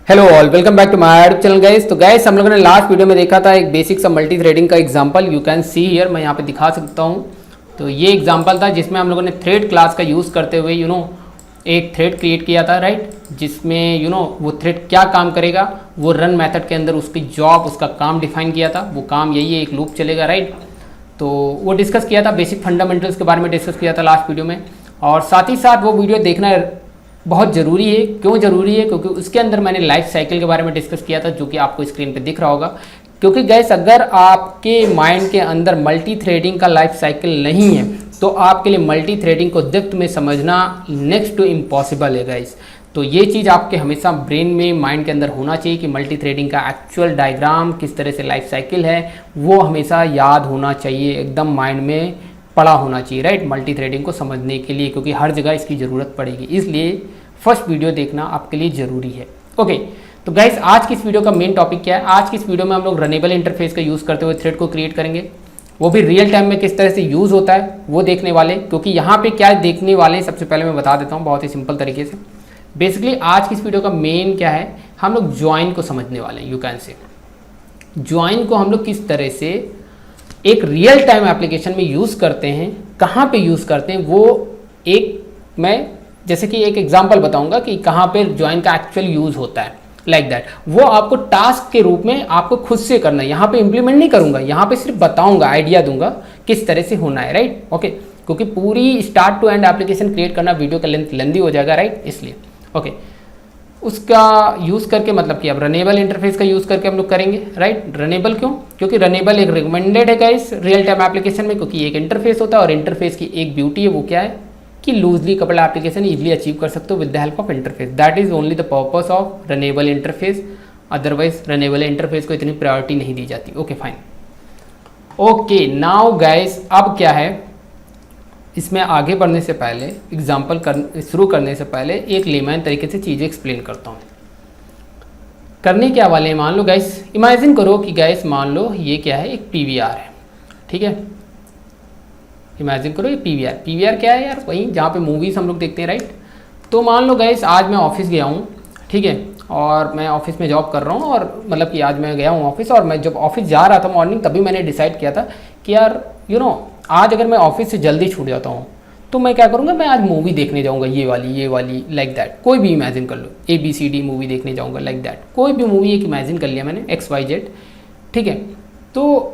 Hello all, welcome back to my YouTube channel guys. तो guys हम लोगों ने लास्ट वीडियो में देखा था एक बेसिक सा मल्टी थ्रेडिंग का example. You can see here, मैं यहाँ पे दिखा सकता हूँ। तो ये एग्जांपल था जिसमें हम लोगों ने थ्रेड क्लास का यूज़ करते हुए एक थ्रेड क्रिएट किया था, राइट। जिसमें वो थ्रेड क्या काम करेगा, वो रन मेथड के अंदर उसकी जॉब, उसका काम डिफाइन किया था। वो काम यही है, एक लूप चलेगा, राइट। तो वो डिस्कस किया था, बेसिक फंडामेंटल्स के बारे में डिस्कस किया था लास्ट वीडियो में। और साथ ही साथ वो वीडियो देखना बहुत ज़रूरी है। क्यों ज़रूरी है? क्योंकि उसके अंदर मैंने लाइफ साइकिल के बारे में डिस्कस किया था, जो कि आपको स्क्रीन पे दिख रहा होगा। क्योंकि गैस अगर आपके माइंड के अंदर मल्टी थ्रेडिंग का लाइफ साइकिल नहीं है तो आपके लिए मल्टी थ्रेडिंग को डेप्थ में समझना नेक्स्ट टू इम्पॉसिबल है गैस। तो ये चीज़ आपके हमेशा ब्रेन में, माइंड के अंदर होना चाहिए कि मल्टी थ्रेडिंग का एक्चुअल डायग्राम किस तरह से लाइफ साइकिल है, वो हमेशा याद होना चाहिए, एकदम माइंड में पड़ा होना चाहिए, राइट। मल्टी थ्रेडिंग को समझने के लिए, क्योंकि हर जगह इसकी ज़रूरत पड़ेगी, इसलिए फर्स्ट वीडियो देखना आपके लिए ज़रूरी है। ओके, तो गाइस आज की इस वीडियो का मेन टॉपिक क्या है? आज की इस वीडियो में हम लोग रनेबल इंटरफेस का यूज़ करते हुए थ्रेड को क्रिएट करेंगे, वो भी रियल टाइम में किस तरह से यूज़ होता है वो देखने वाले। क्योंकि यहाँ पे क्या देखने वाले, सबसे पहले मैं बता देता हूँ बहुत ही सिंपल तरीके से। बेसिकली आज की इस वीडियो का मेन क्या है, हम लोग ज्वाइन को समझने वाले हैं। यू कैन से ज्वाइन को हम लोग किस तरह से एक रियल टाइम एप्लीकेशन में यूज़ करते हैं, कहाँ पे यूज़ करते हैं, वो एक मैं जैसे कि एक एग्जांपल बताऊंगा कि कहाँ पे ज्वाइन का एक्चुअल यूज़ होता है, लाइक दैट। वो आपको टास्क के रूप में आपको खुद से करना है। यहाँ पे इम्प्लीमेंट नहीं करूँगा, यहाँ पे सिर्फ बताऊँगा, आइडिया दूंगा किस तरह से होना है, राइट। ओके, क्योंकि पूरी start to end application create करना वीडियो का लेंथ लेंदी हो जाएगा, राइट, इसलिए। ओके, उसका यूज़ करके मतलब कि अब रनेबल इंटरफेस का यूज़ करके हम लोग करेंगे, राइट। रनेबल क्यों? क्योंकि रनेबल एक रिकमेंडेड है गाइस रियल टाइम एप्लीकेशन में, क्योंकि एक इंटरफेस होता है और इंटरफेस की एक ब्यूटी है, वो क्या है कि loosely coupled application easily achieve कर सकते हो with the help of interface. That is only the purpose of runnable interface. Otherwise runnable interface को इतनी प्रायोरिटी नहीं दी जाती। Okay fine. Okay now guys, अब क्या है, इसमें आगे बढ़ने से पहले, एग्जाम्पल शुरू करने से पहले एक लेमैन तरीके से चीज़ें एक्सप्लेन करता हूँ। करने क्या वाले हैं, मान लो गाइस, इमेजिन करो कि गाइस मान लो ये क्या है, एक पीवीआर है, ठीक है। इमेजिन करो ये पीवीआर क्या है यार, वहीं जहाँ पे मूवीज़ हम लोग देखते हैं, राइट। तो मान लो गाइस आज मैं ऑफिस गया हूँ, ठीक है, और मैं ऑफिस में जॉब कर रहा हूँ, और मतलब कि आज मैं गया हूँ ऑफिस, और मैं जब ऑफिस जा रहा था मॉर्निंग, तभी मैंने डिसाइड किया था कि यार आज अगर मैं ऑफिस से जल्दी छूट जाता हूँ तो मैं क्या करूँगा, मैं आज मूवी देखने जाऊँगा, ये वाली लाइक दैट। कोई भी इमेजिन कर लो, ABCD मूवी देखने जाऊँगा, लाइक दैट। कोई भी मूवी एक इमेजिन कर लिया मैंने, XYZ, ठीक है। तो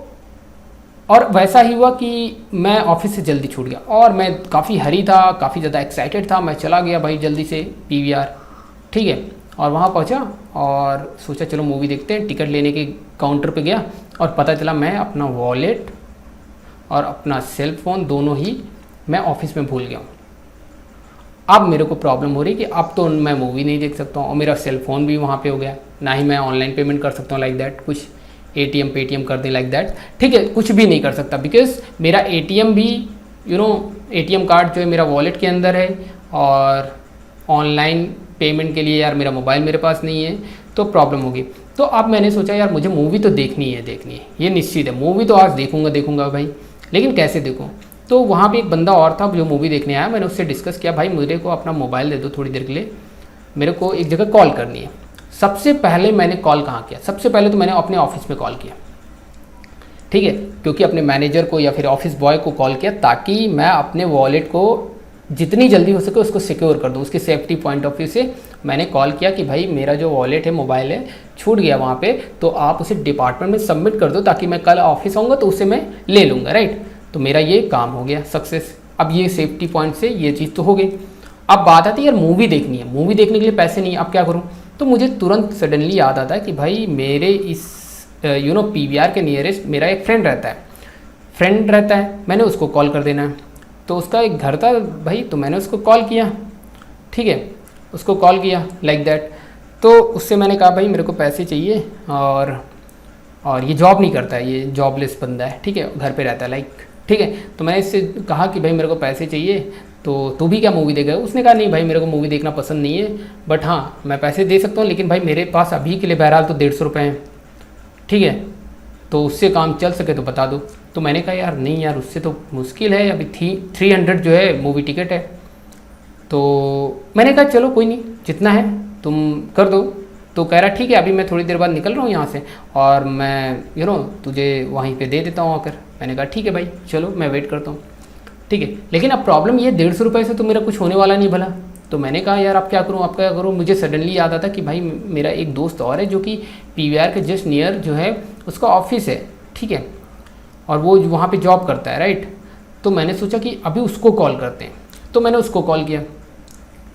और वैसा ही हुआ कि मैं ऑफिस से जल्दी छूट गया, और मैं काफ़ी हरी था, काफ़ी ज़्यादा एक्साइटेड था, मैं चला गया भाई जल्दी से PVR, ठीक है। और वहाँ पहुँचा और सोचा चलो मूवी देखते हैं। टिकट लेने के काउंटर पे गया और पता चला मैं अपना वॉलेट और अपना सेल फ़ोन दोनों ही मैं ऑफिस में भूल गया हूँ। अब मेरे को प्रॉब्लम हो रही कि अब तो मैं मूवी नहीं देख सकता हूँ, और मेरा सेल फ़ोन भी वहाँ पे हो गया, ना ही मैं ऑनलाइन पेमेंट कर सकता हूँ, लाइक दैट। कुछ पेटीएम कर दें, लाइक दैट, ठीक है, कुछ भी नहीं कर सकता, बिकॉज मेरा ATM भी ATM कार्ड जो है मेरा वॉलेट के अंदर है, और ऑनलाइन पेमेंट के लिए यार मेरा मोबाइल मेरे पास नहीं है, तो प्रॉब्लम होगी। तो अब मैंने सोचा यार मुझे मूवी तो देखनी है, ये निश्चित है, मूवी तो आज देखूंगा भाई, लेकिन कैसे देखूँ? तो वहाँ पे एक बंदा और था जो मूवी देखने आया। मैंने उससे डिस्कस किया, भाई मेरे को अपना मोबाइल दे दो थोड़ी देर के लिए, मेरे को एक जगह कॉल करनी है। सबसे पहले मैंने कॉल कहाँ किया? सबसे पहले तो मैंने अपने ऑफिस में कॉल किया, ठीक है, क्योंकि अपने मैनेजर को या फिर ऑफिस बॉय को कॉल किया ताकि मैं अपने वॉलेट को जितनी जल्दी हो सके उसको सिक्योर कर दूँ। उसके सेफ्टी पॉइंट ऑफ व्यू से मैंने कॉल किया कि भाई मेरा जो वॉलेट है, मोबाइल है, छूट गया वहाँ पे, तो आप उसे डिपार्टमेंट में सबमिट कर दो ताकि मैं कल ऑफिस आऊँगा तो उसे मैं ले लूँगा, राइट। तो मेरा ये काम हो गया सक्सेस। अब ये सेफ्टी पॉइंट से ये चीज़ तो हो गई। अब बात आती है यार मूवी देखनी है, मूवी देखने के लिए पैसे नहीं, अब क्या करूँ? तो मुझे तुरंत सडनली याद आता है कि भाई मेरे इस PVR के नियरेस्ट मेरा एक फ्रेंड रहता है, मैंने उसको कॉल कर देना है। तो उसका एक घर था भाई, तो मैंने उसको कॉल किया, ठीक है, उसको कॉल किया लाइक दैट। तो उससे मैंने कहा भाई मेरे को पैसे चाहिए, और ये जॉब नहीं करता है, ये जॉबलेस बंदा है, ठीक है, घर पे रहता है, लाइक, ठीक है। तो मैंने इससे कहा कि भाई मेरे को पैसे चाहिए, तो तू भी क्या मूवी देगा? उसने कहा नहीं भाई मेरे को मूवी देखना पसंद नहीं है, बट हाँ मैं पैसे दे सकता हूँ, लेकिन भाई मेरे पास अभी के लिए बहरहाल तो 150 रुपये हैं, ठीक है, तो उससे काम चल सके तो बता दो। तो मैंने कहा यार नहीं यार, उससे तो मुश्किल है, अभी 300 जो है मूवी टिकट है। तो मैंने कहा चलो कोई नहीं, जितना है तुम कर दो। तो कह रहा ठीक है अभी मैं थोड़ी देर बाद निकल रहा हूँ यहाँ से और मैं तुझे वहीं पे दे देता हूँ आकर। मैंने कहा ठीक है भाई चलो मैं वेट करता हूँ। ठीक है, लेकिन अब प्रॉब्लम ये 150 रुपये से तो मेरा कुछ होने वाला नहीं भला। तो मैंने कहा यार अब क्या करूँ, अब क्या करूँ। मुझे सडनली याद आता कि भाई मेरा एक दोस्त और है जो कि PVR के जस्ट नियर जो है उसका ऑफिस है, ठीक है, और वो वहाँ पे जॉब करता है, राइट। तो मैंने सोचा कि अभी उसको कॉल करते हैं, तो मैंने उसको कॉल किया।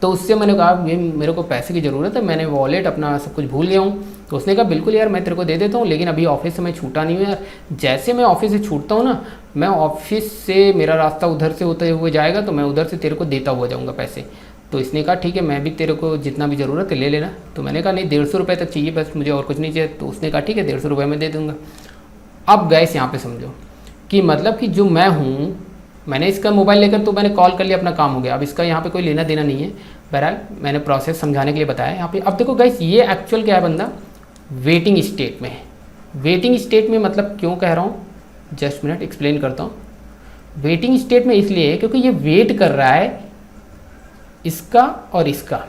तो उससे मैंने कहा ये मेरे को पैसे की ज़रूरत है, मैंने वॉलेट अपना सब कुछ भूल गया हूँ। तो उसने कहा बिल्कुल यार मैं तेरे को दे देता हूँ, लेकिन अभी ऑफिस से मैं छूटा नहीं हूँ यार। जैसे मैं ऑफिस से छूटता हूँ ना, मैं ऑफिस से मेरा रास्ता उधर से होते हुए जाएगा तो मैं उधर से तेरे को देता हुआ जाऊँगा पैसे। तो इसने कहा ठीक है मैं भी तेरे को जितना भी ज़रूरत है ले लेना। तो मैंने कहा नहीं 150 रुपये तक चाहिए बस, मुझे और कुछ नहीं चाहिए। तो उसने कहा ठीक है 150 रुपये में दे दूँगा। अब गैस यहाँ पे समझो कि मतलब कि जो मैं हूँ, मैंने इसका मोबाइल लेकर तो मैंने कॉल कर लिया, अपना काम हो गया। अब इसका यहाँ पे कोई लेना देना नहीं है। बहरहाल मैंने प्रोसेस समझाने के लिए बताया यहाँ पे। अब देखो गाइस ये एक्चुअल क्या है, बंदा वेटिंग स्टेट में है। वेटिंग स्टेट में मतलब क्यों कह रहा हूँ, जस्ट मिनट एक्सप्लेन करता हूँ। वेटिंग स्टेट में इसलिए है क्योंकि ये वेट कर रहा है इसका और इसका।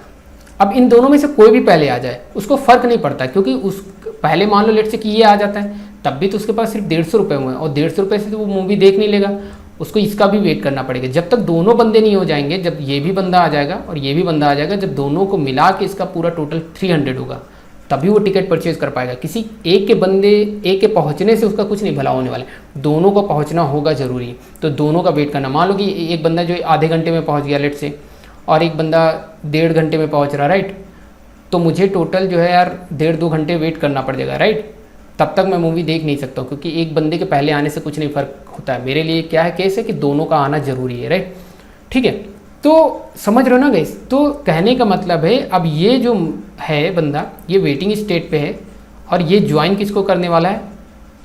अब इन दोनों में से कोई भी पहले आ जाए उसको फ़र्क नहीं पड़ता, क्योंकि उस पहले मान लो लेट से कि ये आ जाता है तब भी तो उसके पास सिर्फ 150 रुपये हुए हैं और 150 रुपये से तो वो मूवी देख नहीं लेगा, उसको इसका भी वेट करना पड़ेगा। जब तक दोनों बंदे नहीं हो जाएंगे, जब ये भी बंदा आ जाएगा और ये भी बंदा आ जाएगा, जब दोनों को मिला के इसका पूरा टोटल 300 होगा तभी वो टिकट परचेज कर पाएगा। किसी एक के पहुंचने से उसका कुछ नहीं भला होने वाला है, दोनों को पहुंचना होगा ज़रूरी। तो दोनों का वेट करना। मान लो कि एक बंदा जो आधे घंटे में पहुंच गया लेट से और एक बंदा 1.5 घंटे में पहुंच रहा, राइट। तो मुझे टोटल जो है यार 1.5-2 घंटे वेट करना पड़ जाएगा, राइट। तब तक मैं मूवी देख नहीं सकता हूँ, क्योंकि एक बंदे के पहले आने से कुछ नहीं फ़र्क होता है। मेरे लिए क्या है केस है कि दोनों का आना ज़रूरी है, राइट। ठीक है, तो समझ रहे हो ना गाइस। तो कहने का मतलब है अब ये जो है बंदा ये वेटिंग स्टेट पे है और ये ज्वाइन किसको करने वाला है,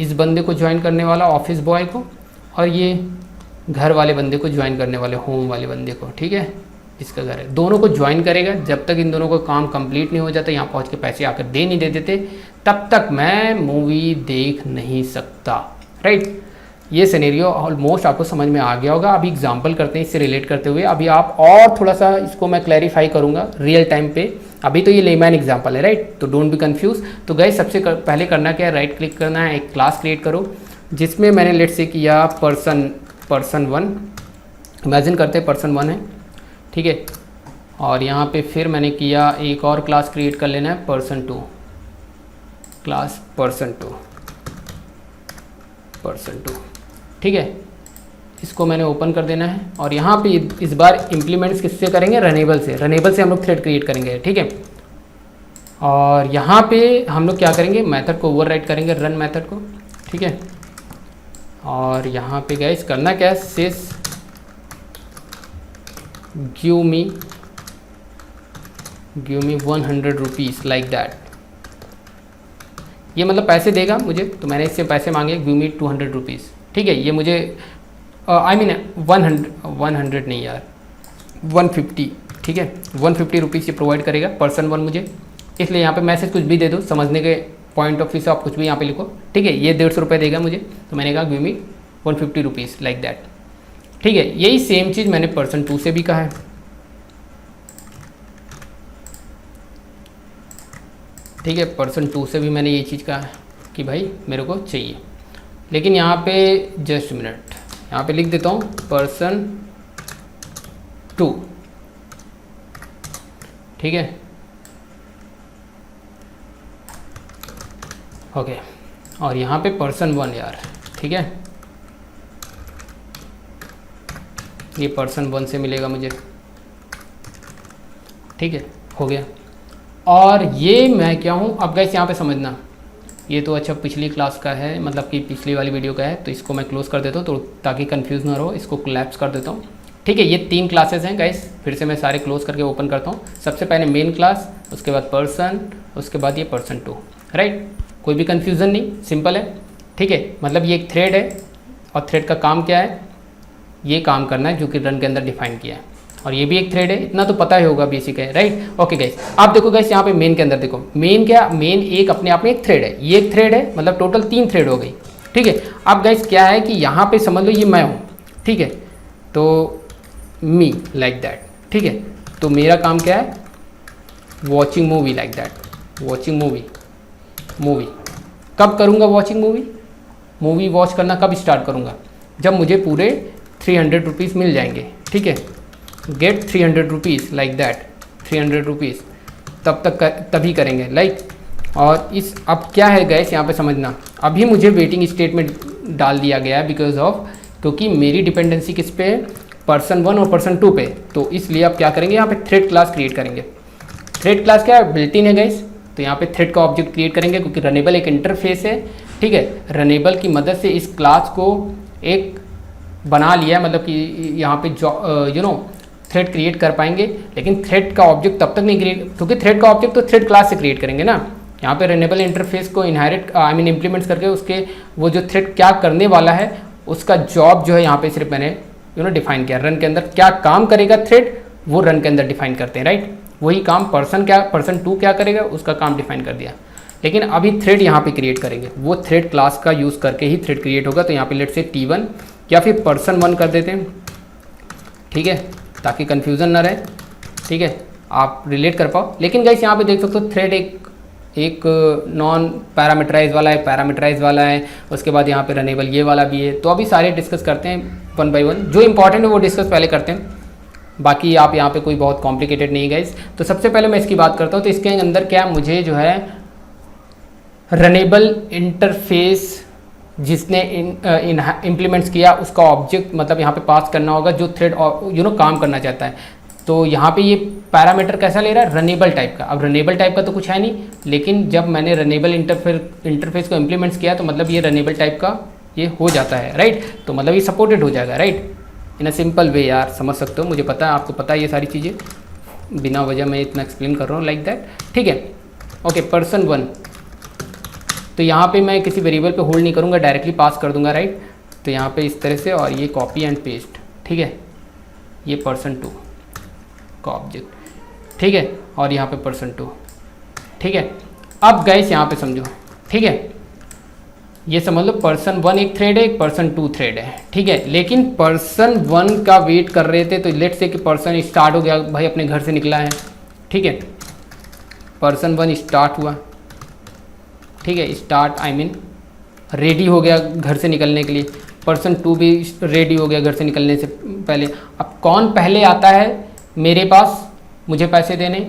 इस बंदे को ज्वाइन करने वाला ऑफिस बॉय को, और ये घर वाले बंदे को ज्वाइन करने वाले होम वाले बंदे को, ठीक है, इसका घर है। दोनों को ज्वाइन करेगा। जब तक इन दोनों को काम कंप्लीट नहीं हो जाता, यहाँ पहुँच के पैसे आकर दे नहीं दे देते, तब तक मैं मूवी देख नहीं सकता, राइट। ये सिनेरियो ऑलमोस्ट आपको समझ में आ गया होगा। अभी एग्जांपल करते हैं इससे रिलेट करते हुए। अभी आप और थोड़ा सा इसको मैं क्लैरिफाई करूँगा रियल टाइम पे। अभी तो ये लेमैन एग्जांपल है, राइट, तो डोंट बी कंफ्यूज। तो गाइस सबसे पहले करना क्या है, राइट क्लिक करना है, एक क्लास क्रिएट करो जिसमें मैंने लेट से किया पर्सन 1, इमेजिन करते पर्सन 1 है, ठीक है। और यहाँ पे फिर मैंने किया एक और क्लास क्रिएट कर लेना है पर्सन 2, क्लास पर्सन 2, ठीक है। इसको मैंने ओपन कर देना है और यहाँ पे इस बार इम्प्लीमेंट्स किससे करेंगे, रनेबल से हम लोग थ्रेड क्रिएट करेंगे, ठीक है। और यहाँ पे हम लोग क्या करेंगे, मेथड को ओवरराइड करेंगे, रन मेथड को, ठीक है। और यहाँ पे गाइस करना क्या है, sis give me 100 rupees like that. ये मतलब पैसे देगा मुझे, तो मैंने इससे पैसे मांगे, गिव मी 200 रुपीज़, ठीक है। ये मुझे आई मीन 100 नहीं यार 150, ठीक है, 150 रुपीज़ ये प्रोवाइड करेगा पर्सन 1 मुझे। इसलिए यहाँ पे मैसेज कुछ भी दे दो, समझने के पॉइंट ऑफ व्यू से आप कुछ भी यहाँ पे लिखो, ठीक है। ये 150 रुपये देगा मुझे, तो मैंने कहा give me 150 rupees like that, ठीक है। यही सेम चीज़ मैंने पर्सन 2 से भी कहा है, ठीक है। पर्सन 2 से भी मैंने ये चीज़ कहा है कि भाई मेरे को चाहिए, लेकिन यहाँ पे जस्ट मिनट यहाँ पे लिख देता हूँ पर्सन 2, ठीक है, ओके। और यहाँ पे पर्सन 1 यार, ठीक है, ये पर्सन 1 से मिलेगा मुझे, ठीक है, हो गया। और ये मैं क्या हूँ अब गाइस यहाँ पे समझना, ये तो अच्छा पिछली क्लास का है, मतलब कि पिछली वाली वीडियो का है, तो इसको मैं क्लोज़ कर देता हूँ तो ताकि कंफ्यूज ना रहो, इसको कोलैप्स कर देता हूँ, ठीक है। ये 3 क्लासेस हैं गाइस, फिर से मैं सारे क्लोज करके ओपन करता हूँ। सबसे पहले मेन क्लास, उसके बाद पर्सन, उसके बाद ये पर्सन 2, राइट। कोई भी कन्फ्यूज़न नहीं, सिंपल है, ठीक है। मतलब ये एक थ्रेड है और थ्रेड का काम क्या है, ये काम करना है जो कि रन के अंदर डिफाइन किया है, और ये भी एक थ्रेड है, इतना तो पता ही होगा बेसिक है, राइट। ओके गाइस, आप देखो गाइस यहाँ पे मेन के अंदर देखो, मेन क्या, मेन एक अपने आप में एक थ्रेड है, ये एक थ्रेड है, मतलब टोटल 3 थ्रेड हो गई, ठीक है। अब गाइस क्या है कि यहाँ पे समझ लो ये मैं हूँ, ठीक है, तो मी लाइक दैट, ठीक है। तो मेरा काम क्या है, watching movie like that, watching movie कब करूँगा वॉचिंग मूवी वॉच करना कब स्टार्ट करूँगा? जब मुझे पूरे 300 रुपीज़ मिल जाएंगे, ठीक है, get 300 rupees like that, 300 rupees तभी करेंगे लाइक। और इस अब क्या है गैस यहाँ पे समझना, अभी मुझे वेटिंग स्टेट में डाल दिया गया है बिकॉज ऑफ, क्योंकि मेरी डिपेंडेंसी किस पे है, पर्सन 1 और पर्सन 2 पे। तो इसलिए अब क्या करेंगे, यहाँ पे थ्रेड क्लास क्रिएट करेंगे। थ्रेड क्लास क्या है, बिल्ट इन है गैस, तो यहाँ पे थ्रेड का ऑब्जेक्ट क्रिएट करेंगे क्योंकि रनेबल एक इंटरफेस है, ठीक है। रनेबल की मदद से इस क्लास को एक बना लिया है, मतलब कि यहाँ पे थ्रेड क्रिएट कर पाएंगे। लेकिन थ्रेड का ऑब्जेक्ट तब तक नहीं क्रिएट, क्योंकि थ्रेड का ऑब्जेक्ट तो थ्रेड क्लास से क्रिएट करेंगे ना। यहाँ पे रनेबल इंटरफेस को इम्प्लीमेंट्स करके उसके वो जो थ्रेड क्या करने वाला है उसका जॉब जो है यहाँ पे सिर्फ मैंने डिफाइन किया। रन के अंदर क्या काम करेगा थ्रेड, वो रन के अंदर डिफाइन करते हैं, राइट। वही काम पर्सन 2 क्या करेगा उसका काम डिफाइन कर दिया। लेकिन अभी थ्रेड यहाँ पे क्रिएट करेंगे, वो थ्रेड क्लास का यूज़ करके ही थ्रेड क्रिएट होगा। तो यहाँ पे लेट से T1 या फिर पर्सन 1 कर देते हैं, ठीक है, ताकि कन्फ्यूज़न ना रहे, ठीक है, आप रिलेट कर पाओ। लेकिन गाइस यहाँ पे देख सकते हो थ्रेड एक नॉन पैरामीटराइज वाला है, पैरामीटराइज वाला है, उसके बाद यहाँ पे रनेबल ये वाला भी है। तो अभी सारे डिस्कस करते हैं 1 बाय 1, जो इंपॉर्टेंट है वो डिस्कस पहले करते हैं, बाकी आप यहाँ पे कोई बहुत कॉम्प्लिकेटेड नहीं गाइस। तो सबसे पहले मैं इसकी बात करता हूँ। तो इसके अंदर क्या मुझे जो है रनेबल इंटरफेस जिसने इम्प्लीमेंट्स किया उसका ऑब्जेक्ट मतलब यहाँ पे पास करना होगा जो थ्रेड काम करना चाहता है। तो यहाँ पे ये पैरामीटर कैसा ले रहा है, रनेबल टाइप का। अब रनेबल टाइप का तो कुछ है नहीं, लेकिन जब मैंने रनेबल इंटरफेस को इम्प्लीमेंट्स किया तो मतलब ये रनेबल टाइप का ये हो जाता है, राइट। तो मतलब ये सपोर्टेड हो जाएगा, right, in a simple way. यार समझ सकते हो, मुझे पता है, आपको पता है ये सारी चीज़ें, बिना वजह मैं इतना एक्सप्लेन कर रहा हूँ लाइक दैट, ठीक है। ओके, पर्सन 1, तो यहाँ पे मैं किसी वेरिएबल पे होल्ड नहीं करूँगा, डायरेक्टली पास कर दूंगा, राइट। तो यहाँ पे इस तरह से, और ये कॉपी एंड पेस्ट, ठीक है, ये पर्सन 2 का ऑब्जेक्ट, ठीक है, और यहाँ पे पर्सन 2, ठीक है। अब गाइस यहाँ पे समझो, ठीक है, ये समझ लो पर्सन 1 एक थ्रेड है, एक पर्सन 2 थ्रेड है, ठीक है। लेकिन पर्सन 1 का वेट कर रहे थे, तो लेट्स से कि पर्सन स्टार्ट हो गया, भाई अपने घर से निकला है, ठीक है, पर्सन 1 स्टार्ट हुआ, ठीक है, स्टार्ट आई मीन रेडी हो गया घर से निकलने के लिए। पर्सन 2 भी रेडी हो गया घर से निकलने से पहले। अब कौन पहले आता है मेरे पास मुझे पैसे देने,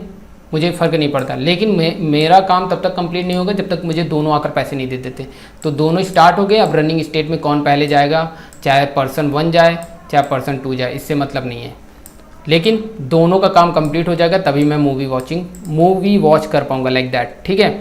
मुझे फ़र्क नहीं पड़ता, लेकिन मेरा काम तब तक कंप्लीट नहीं होगा जब तक मुझे दोनों आकर पैसे नहीं दे देते। तो दोनों स्टार्ट हो गए, अब रनिंग स्टेट में कौन पहले जाएगा, चाहे पर्सन 1 जाए चाहे पर्सन 2 जाए, इससे मतलब नहीं है। लेकिन दोनों का काम कंप्लीट हो जाएगा तभी मैं मूवी वॉच कर पाऊँगा लाइक दैट, ठीक है।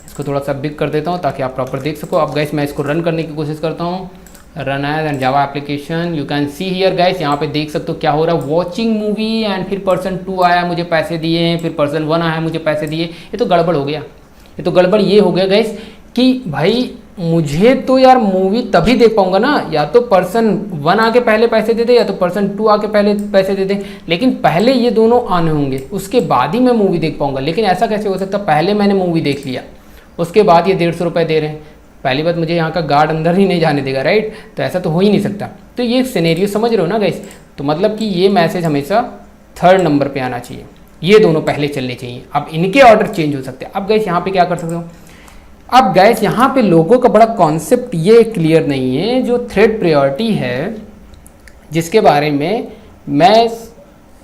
इसको थोड़ा सा बिग कर देता हूँ ताकि आप प्रॉपर देख सको। अब गाइस मैं इसको रन करने की कोशिश करता हूँ, run as and Java application, you can see here guys, यहाँ पे देख सकते हो क्या हो रहा है, वॉचिंग मूवी एंड फिर पर्सन 2 आया मुझे पैसे दिए, फिर पर्सन 1 आया मुझे पैसे दिए। ये तो गड़बड़ हो गया, ये तो गड़बड़ ये हो गया गाइस कि भाई मुझे तो यार मूवी तभी देख पाऊंगा ना, या तो पर्सन 1 आके पहले पैसे दे दे या तो पर्सन 2 आके पहले पैसे दे दे, लेकिन पहले ये दोनों आने होंगे उसके बाद ही मैं मूवी देख पाऊंगा। लेकिन ऐसा कैसे हो सकता, पहले मैंने मूवी देख लिया उसके बाद ये 150 रुपये दे रहे हैं। पहली बात, मुझे यहाँ का गार्ड अंदर ही नहीं जाने देगा, राइट, तो ऐसा तो हो ही नहीं सकता। तो ये सिनेरियो समझ रहे हो ना गाइस। तो मतलब कि ये मैसेज हमेशा 3rd नंबर पे आना चाहिए, ये दोनों पहले चलने चाहिए। अब इनके ऑर्डर चेंज हो सकते हैं। अब गाइस यहाँ पे क्या कर सकते हो, अब गाइस यहाँ पे लोगों का बड़ा कॉन्सेप्ट ये क्लियर नहीं है, जो थ्रेड प्रायोरिटी है जिसके बारे में मैं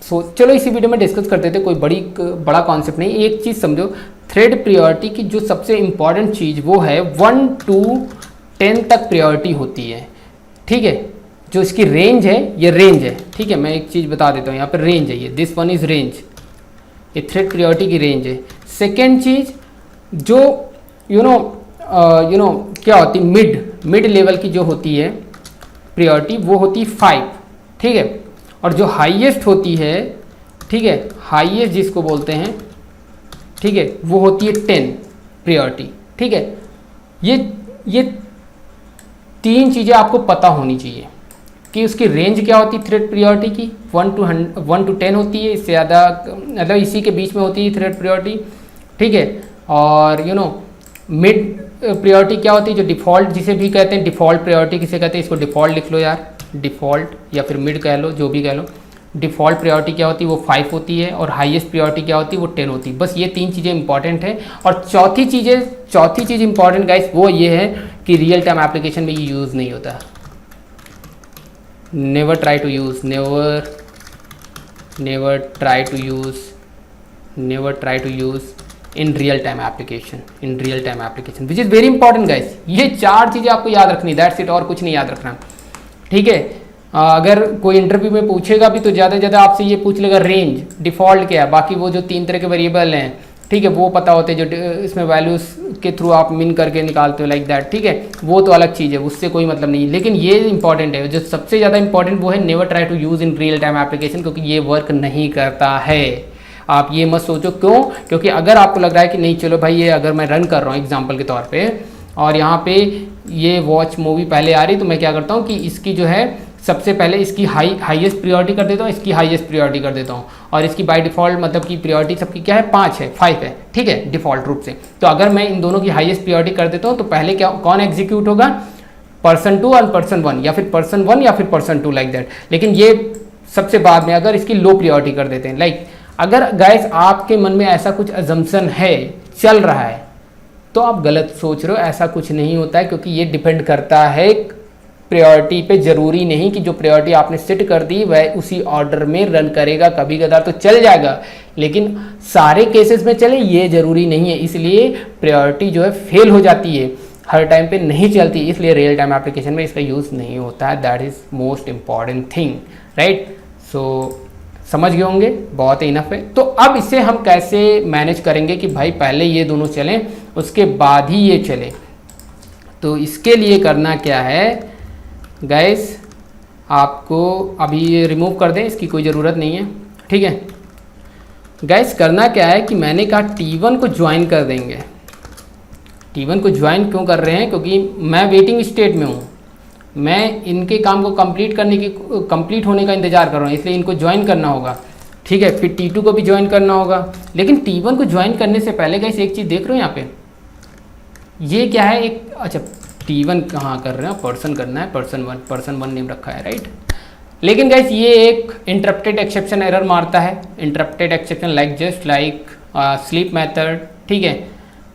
चलो इसी वीडियो में डिस्कस करते थे, कोई बड़ा कॉन्सेप्ट नहीं। एक चीज़ समझो, थ्रेड प्रायोरिटी की जो सबसे इम्पॉर्टेंट चीज़ वो है 1 to 10 तक प्रायोरिटी होती है, ठीक है। जो इसकी रेंज है, ये रेंज है, ठीक है। मैं एक चीज़ बता देता हूँ, यहाँ पर रेंज है, ये दिस वन इज़ रेंज, ये थ्रेड प्रायोरिटी की रेंज है। सेकेंड चीज़ जो यू नो क्या होती है, मिड लेवल की जो होती है प्रायोरिटी वो होती है 5, ठीक है। और जो हाईएस्ट होती है, ठीक है, हाईएस्ट जिसको बोलते हैं, ठीक है, वो होती है 10 प्रायोरिटी, ठीक है। ये 3 चीज़ें आपको पता होनी चाहिए कि उसकी रेंज क्या होती है थ्रेड प्रायोरिटी की। 1 to 10 होती है, इससे ज़्यादा मतलब इसी के बीच में होती है थ्रेड प्रायोरिटी, ठीक है। और मिड प्रायोरिटी क्या होती है, जो डिफ़ॉल्ट जिसे भी कहते हैं, डिफ़ॉल्ट प्रायोरिटी किसे कहते हैं, इसको डिफ़ॉल्ट लिख लो यार, डिफ़ॉल्ट या फिर मिड कह लो, जो भी कह लो, डिफ़ॉल्ट प्रायोरिटी क्या होती है, वो 5 होती है, और हाईएस्ट प्रायोरिटी क्या होती है, वो 10 होती है। बस ये 3 चीज़ें इंपॉर्टेंट है। और चौथी चीज़ इंपॉर्टेंट गाइस वो ये है कि रियल टाइम एप्लीकेशन में ये यूज़ नहीं होता। Never try to use in real time application which is very important guys. ये 4 चीज़ें आपको याद रखनी, दैट्स इट, और कुछ नहीं याद रखना, ठीक है। अगर कोई इंटरव्यू में पूछेगा भी तो ज़्यादा से ज़्यादा आपसे ये पूछ लेगा रेंज, डिफ़ॉल्ट क्या है, बाकी वो जो 3 तरह के वेरिएबल हैं, ठीक है, वो पता होते हैं, जो इसमें वैल्यूज़ के थ्रू आप मिन करके निकालते हो लाइक दैट, ठीक है, वो तो अलग चीज़ है, उससे कोई मतलब नहीं। लेकिन ये इंपॉर्टेंट है, जो सबसे ज़्यादा इंपॉर्टेंट वो है never try to use in real time application, क्योंकि ये वर्क नहीं करता है। आप ये मत सोचो, क्यों? क्योंकि अगर आपको लग रहा है कि नहीं चलो भाई, ये अगर मैं रन कर रहा हूँ एग्जाम्पल के तौर पे, और यहाँ पे ये वॉच मूवी पहले आ रही, तो मैं क्या करता हूँ कि इसकी जो है सबसे पहले इसकी हाईएस्ट प्रायोरिटी कर देता हूँ, इसकी हाईएस्ट प्रायोरिटी कर देता हूँ, और इसकी बाय डिफ़ॉल्ट मतलब कि प्रायोरिटी सबकी क्या है, 5 है, ठीक है, डिफ़ॉल्ट रूप से। तो अगर मैं इन दोनों की हाईएस्ट प्रायोरिटी कर देता हूँ तो पहले क्या कौन एग्जीक्यूट होगा, पर्सन 2 और पर्सन 1, या फिर पर्सन 1 या फिर पर्सन 2 लाइक दैट। लेकिन ये सबसे बाद में अगर इसकी लो प्रायोरिटी कर देते हैं, लाइक अगर गाइस आपके मन में ऐसा कुछ अजम्पशन है, चल रहा है, तो आप गलत सोच रहे हो, ऐसा कुछ नहीं होता है, क्योंकि ये डिपेंड करता है प्रायोरिटी पे। ज़रूरी नहीं कि जो प्रायोरिटी आपने सेट कर दी वह उसी ऑर्डर में रन करेगा, कभी कदार तो चल जाएगा, लेकिन सारे केसेस में चले ये ज़रूरी नहीं है। इसलिए प्रायोरिटी जो है फेल हो जाती है, हर टाइम पे नहीं चलती, इसलिए रियल टाइम एप्लीकेशन में इसका यूज़ नहीं होता है। That is most important thing, right. So समझ गए होंगे, बहुत इनफ है। तो अब इसे हम कैसे मैनेज करेंगे कि भाई पहले ये दोनों चलें उसके बाद ही ये चले। तो इसके लिए करना क्या है गाइस, आपको अभी ये रिमूव कर दें, इसकी कोई ज़रूरत नहीं है, ठीक है। गाइस करना क्या है कि मैंने कहा T1 को ज्वाइन कर देंगे। T1 को ज्वाइन क्यों कर रहे हैं, क्योंकि मैं वेटिंग स्टेट में हूँ, मैं इनके काम को कंप्लीट होने का इंतज़ार कर रहा हूँ, इसलिए इनको ज्वाइन करना होगा, ठीक है। फिर T2 को भी ज्वाइन करना होगा। लेकिन T1 को ज्वाइन करने से पहले गाइस एक चीज़ देख रहे हो यहाँ पे, ये क्या है, एक अच्छा T1 कहाँ कर रहे हैं, पर्सन करना है, पर्सन 1 नेम रखा है, राइट। लेकिन गाइस ये एक इंटरप्टेड एक्सेप्शन एरर मारता है, interrupted exception just like sleep method, ठीक है।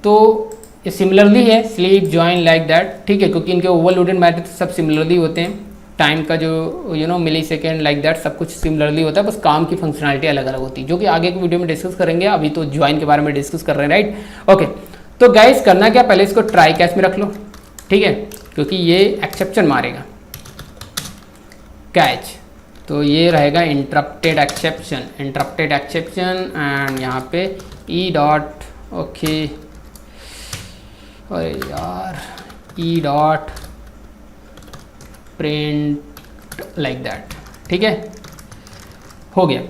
तो ये सिमिलरली है स्लीप ज्वाइन लाइक दैट, ठीक है, क्योंकि इनके ओवरलोडेड मैथड सब सिमिलरली होते हैं, टाइम का जो मिली सेकेंड लाइक दैट सब कुछ सिमिलरली होता है, बस काम की फंक्शनलिटी अलग अलग होती है, जो कि आगे की वीडियो में डिस्कस करेंगे। अभी तो ज्वाइन के बारे में डिस्कस कर रहे हैं, राइट। ओके, तो गाइस करना क्या, पहले इसको ट्राई कैच में रख लो, ठीक है, क्योंकि ये एक्सेप्शन मारेगा कैच, तो ये रहेगा इंटरप्टेड एक्सेप्शन एंड यहाँ पे ई डॉट, ओके, अरे यार, E dot print like that, ठीक है, हो गया।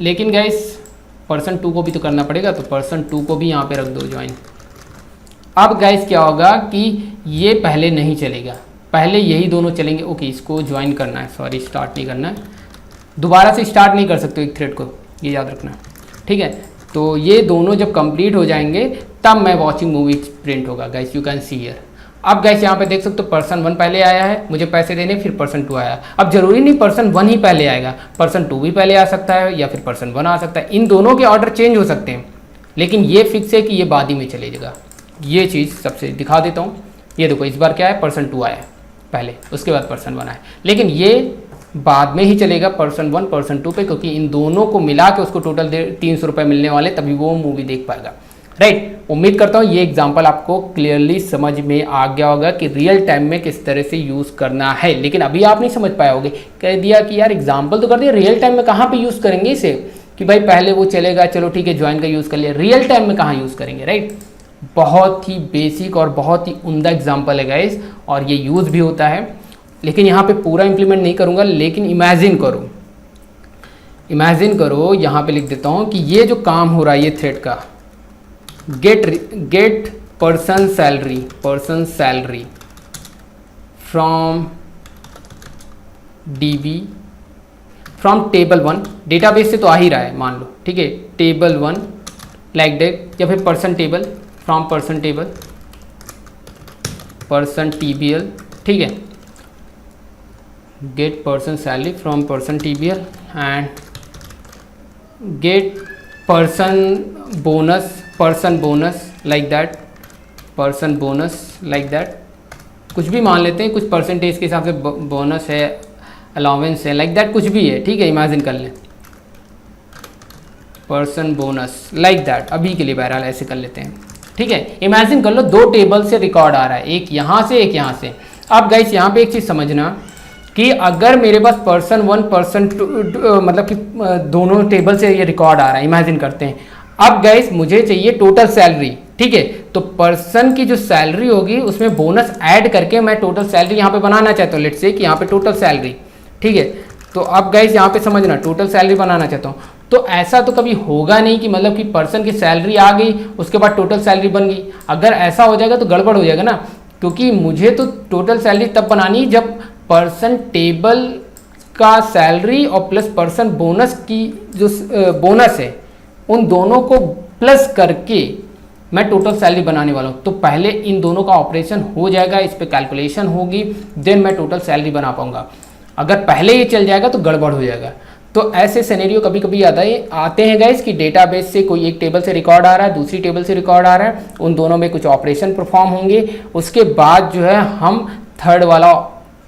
लेकिन गाइस पर्सन 2 को भी तो करना पड़ेगा, तो पर्सन 2 को भी यहाँ पे रख दो ज्वाइन। अब गाइस क्या होगा कि ये पहले नहीं चलेगा, पहले यही दोनों चलेंगे। ओके, इसको ज्वाइन करना है, सॉरी स्टार्ट नहीं करना है, दोबारा से स्टार्ट नहीं कर सकते एक थ्रेड को, ये याद रखना, ठीक है। तो ये दोनों जब कंप्लीट हो जाएंगे तब मैं वॉचिंग मूवी प्रिंट होगा guys, you can see here. अब गाइस यहाँ पे देख सकते हो पर्सन 1 पहले आया है, मुझे पैसे देने, फिर पर्सन 2 आया। अब जरूरी नहीं पर्सन 1 ही पहले आएगा, पर्सन 2 भी पहले आ सकता है या फिर पर्सन 1 आ सकता है, इन दोनों के ऑर्डर चेंज हो सकते हैं, लेकिन ये फिक्स है कि ये बाद ही में चलेगा। ये चीज़ सबसे दिखा देता हूँ, ये देखो इस बार क्या है, पर्सन 2 आया पहले, उसके बाद पर्सन 1 आया, लेकिन ये बाद में ही चलेगा पर्सन 1 पर्सन 2 पे, क्योंकि इन दोनों को मिला के उसको टोटल 300 रुपये मिलने वाले, तभी वो मूवी देख पाएगा, राइट। उम्मीद करता हूँ ये एग्जांपल आपको क्लियरली समझ में आ गया होगा कि रियल टाइम में किस तरह से यूज़ करना है। लेकिन अभी आप नहीं समझ पाए होगे, कह दिया कि यार एग्जांपल तो कर दिया, रियल टाइम में कहाँ पे यूज़ करेंगे इसे, कि भाई पहले वो चलेगा, चलो ठीक है ज्वाइन का यूज़ कर लिया, रियल टाइम में कहाँ यूज़ करेंगे, राइट। बहुत ही बेसिक और बहुत ही उम्दा एग्जाम्पल है गाइस, और ये यूज़ भी होता है। लेकिन यहाँ पे पूरा इंप्लीमेंट नहीं करूँगा, लेकिन इमेजिन करो, यहाँ पे लिख देता हूँ कि ये जो काम हो रहा है ये थ्रेड का, get person salary from DB from table 1, database से तो आ ही रहा है मान लो, ठीक है, टेबल 1 लाइक दैट, या फिर person table from person table, person TBL, ठीक है, get person salary from person TBL and get person bonus like that, person bonus like that, कुछ भी मान लेते हैं, कुछ परसेंटेज के हिसाब से बोनस है, अलाउंस है, लाइक दैट कुछ भी है, ठीक है, इमेजिन कर लें पर्सन बोनस लाइक दैट, अभी के लिए बहरहाल ऐसे कर लेते हैं, ठीक है। इमेजिन कर लो 2 टेबल से रिकॉर्ड आ रहा है, एक यहाँ से एक यहाँ से। अब गाइस यहाँ पे एक चीज़ समझना कि अगर मेरे पास पर्सन 1 पर्सन 2 मतलब कि दोनों टेबल से ये रिकॉर्ड आ रहा है, इमेजिन करते हैं। अब गाइस मुझे चाहिए टोटल सैलरी, ठीक है, तो पर्सन की जो सैलरी होगी उसमें बोनस ऐड करके मैं टोटल सैलरी यहाँ पे बनाना चाहता हूँ, लेट्स से कि यहाँ पे टोटल सैलरी, ठीक है। तो अब गाइस यहाँ पे समझना, टोटल सैलरी बनाना चाहता हूँ, तो ऐसा तो कभी होगा नहीं कि मतलब कि पर्सन की सैलरी आ गई उसके बाद टोटल सैलरी बन गई। अगर ऐसा हो जाएगा तो गड़बड़ हो जाएगा ना, क्योंकि मुझे तो टोटल सैलरी तब बनानी जब पर्सन टेबल का सैलरी और प्लस पर्सन बोनस की जो बोनस है उन दोनों को प्लस करके मैं टोटल सैलरी बनाने वाला हूँ। तो पहले इन दोनों का ऑपरेशन हो जाएगा, इस पर कैलकुलेशन होगी, देन मैं टोटल सैलरी बना पाऊंगा। अगर पहले ये चल जाएगा तो गड़बड़ हो जाएगा। तो ऐसे सिनेरियो कभी कभी आते हैं गाइस कि डेटाबेस से कोई एक टेबल से रिकॉर्ड आ रहा है, दूसरी टेबल से रिकॉर्ड आ रहा है, उन दोनों में कुछ ऑपरेशन परफॉर्म होंगे, उसके बाद जो है हम थर्ड वाला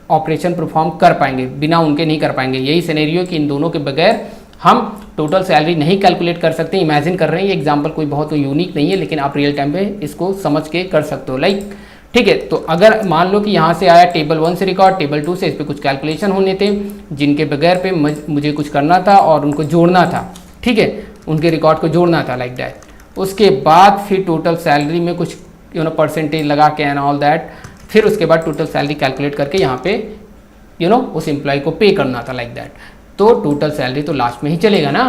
ऑपरेशन परफॉर्म कर पाएंगे, बिना उनके नहीं कर पाएंगे। यही सिनेरियो कि इन दोनों के बगैर हम टोटल सैलरी नहीं कैलकुलेट कर सकते। इमेजिन कर रहे हैं, ये एग्जांपल कोई बहुत यूनिक नहीं है, लेकिन आप रियल टाइम पे इसको समझ के कर सकते हो, लाइक, ठीक है। तो अगर मान लो कि यहाँ से आया टेबल 1 से रिकॉर्ड, टेबल 2 से, इस पर कुछ कैलकुलेशन होने थे जिनके बगैर पे मुझे कुछ करना था और उनको जोड़ना था, ठीक है, उनके रिकॉर्ड को जोड़ना था लाइक दैट। उसके बाद फिर टोटल सैलरी में कुछ परसेंटेज लगा के एंड ऑल दैट, फिर उसके बाद टोटल सैलरी कैलकुलेट करके यहाँ पे उस एम्प्लॉय को पे करना था लाइक दैट। तो टोटल सैलरी तो लास्ट में ही चलेगा ना,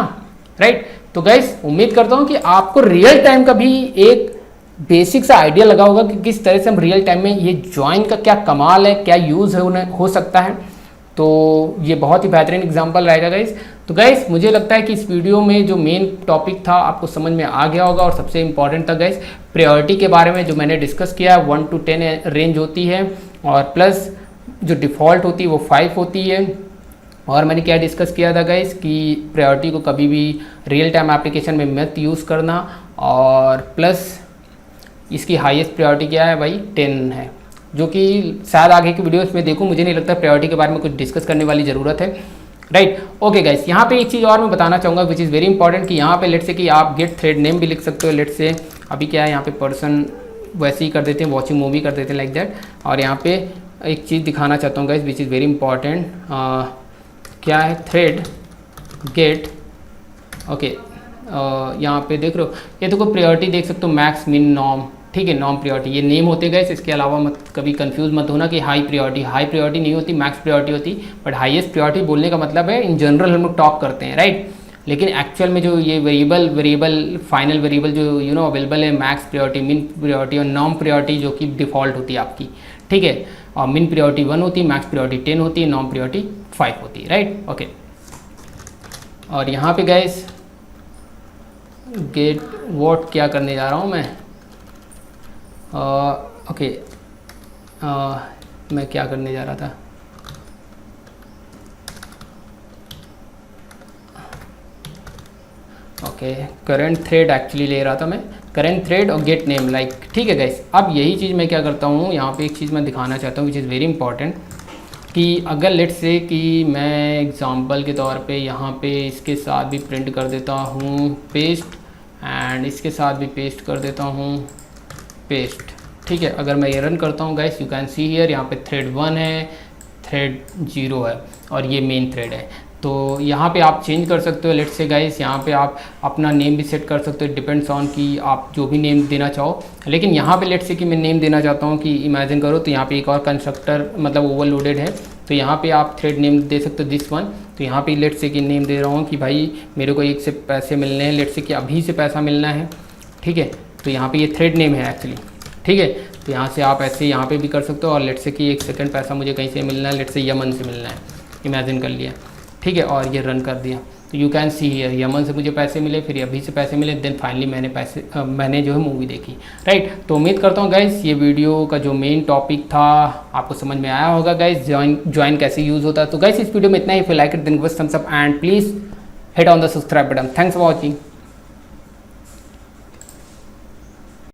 राइट। तो गाइस उम्मीद करता हूँ कि आपको रियल टाइम का भी एक बेसिक सा आइडिया लगा होगा कि किस तरह से हम रियल टाइम में ये ज्वाइन का क्या कमाल है, क्या यूज़ है उन्हें हो सकता है। तो ये बहुत ही बेहतरीन एग्जांपल रहेगा गाइस। तो गाइस मुझे लगता है कि इस वीडियो में जो मेन टॉपिक था आपको समझ में आ गया होगा, और सबसे इम्पॉर्टेंट था गाइस प्रायोरिटी के बारे में जो मैंने डिस्कस किया। 1 to 10 रेंज होती है और प्लस जो डिफ़ॉल्ट होती है वो 5 होती है। और मैंने क्या डिस्कस किया था गाइस कि प्रायोरिटी को कभी भी रियल टाइम एप्लीकेशन में मत यूज़ करना, और प्लस इसकी हाईएस्ट प्रायोरिटी क्या है भाई 10 है, जो कि शायद आगे की वीडियोस में देखूं, मुझे नहीं लगता प्रायोरिटी के बारे में कुछ डिस्कस करने वाली ज़रूरत है, राइट। ओके गाइस, यहाँ पे एक चीज़ और मैं बताना चाहूँगा विच इज़ वेरी इंपॉर्टेंट कि यहाँ पे लेट से कि आप गेट थ्रेड नेम भी लिख सकते हो। लेट से अभी क्या है यहाँ पे पर्सन वैसे ही कर देते हैं, वॉचिंग मूवी कर देते हैं लाइक दैट। और यहाँ पे एक चीज़ दिखाना चाहता हूँ guys which is very important, क्या है थ्रेड गेट, ओके। यहाँ पे देख रहे हो, ये देखो प्रायोरिटी देख सकते हो, मैक्स मिन नॉर्म, ठीक है, नॉर्म प्रायोरिटी ये नेम होते गए। इसके अलावा मत कभी कंफ्यूज मत होना कि हाई प्रायोरिटी नहीं होती, मैक्स प्रायोरिटी होती। बट हाईएस्ट प्रायोरिटी बोलने का मतलब है इन जनरल हम लोग टॉक करते हैं, राइट। लेकिन एक्चुअल में जो ये वेरिएबल फाइनल वेरिएबल जो अवेलेबल है, मैक्स प्रायोरिटी, मिन प्रायोरिटी और नॉर्म प्रायोरिटी जो कि डिफ़ॉल्ट होती है आपकी, ठीक है। और मिन प्रायोरिटी 1 होती है, मैक्स प्रायोरिटी 10 होती है, नॉर्म प्रायोरिटी 5 होती है, राइट, ओके। और यहाँ पे गाइस गेट वॉट क्या करने जा रहा हूँ मैं, ओके, मैं क्या करने जा रहा था, ओके, करंट थ्रेड एक्चुअली ले रहा था मैं, करंट थ्रेड और गेट नेम लाइक, ठीक है गाइस। अब यही चीज़ मैं क्या करता हूँ, यहाँ पे एक चीज़ मैं दिखाना चाहता हूँ विच इज़ वेरी इंपॉर्टेंट, कि अगर लेट से कि मैं एग्जांपल के तौर पे यहाँ पे इसके साथ भी प्रिंट कर देता हूँ पेस्ट, एंड इसके साथ भी पेस्ट कर देता हूँ पेस्ट, ठीक है। अगर मैं ये रन करता हूँ guys, you can see here, यहाँ पे थ्रेड 1 है, थ्रेड 0 है, और ये मेन थ्रेड है। तो यहाँ पे आप चेंज कर सकते हो, लेट्स से गाइस यहाँ पे आप अपना नेम भी सेट कर सकते हो, डिपेंड्स ऑन कि आप जो भी नेम देना चाहो। लेकिन यहाँ पे लेट्स से कि मैं नेम देना चाहता हूँ कि इमेजिन करो, तो यहाँ पे एक और कंस्ट्रक्टर मतलब ओवरलोडेड है, तो यहाँ पे आप थ्रेड नेम दे सकते हो दिस वन। तो यहाँ पे लेट्स से कि नेम दे रहा हूँ कि भाई मेरे को एक से पैसे मिलने हैं, लेट्स से कि अभी से पैसा मिलना है, ठीक है। तो यहाँ पे ये थ्रेड नेम है एक्चुअली, ठीक है। तो यहाँ से आप ऐसे यहाँ पे भी कर सकते हो, और लेट्स से कि 1 सेकंड पैसा मुझे कहीं से मिलना है, लेट्स से यमन से मिलना है, इमेजिन कर लिया, ठीक है। और ये रन कर दिया, तो you can see here Yemen से मुझे पैसे मिले, फिर अभी से पैसे मिले, देन फाइनली मैंने जो है मूवी देखी, राइट। तो उम्मीद करता हूँ गाइस ये वीडियो का जो मेन टॉपिक था आपको समझ में आया होगा गाइस, ज्वाइन कैसे यूज़ होता है। तो गाइस इस वीडियो में इतना ही, फिर like it, then give us thumbs up, and please hit on the subscribe button. Thanks for watching.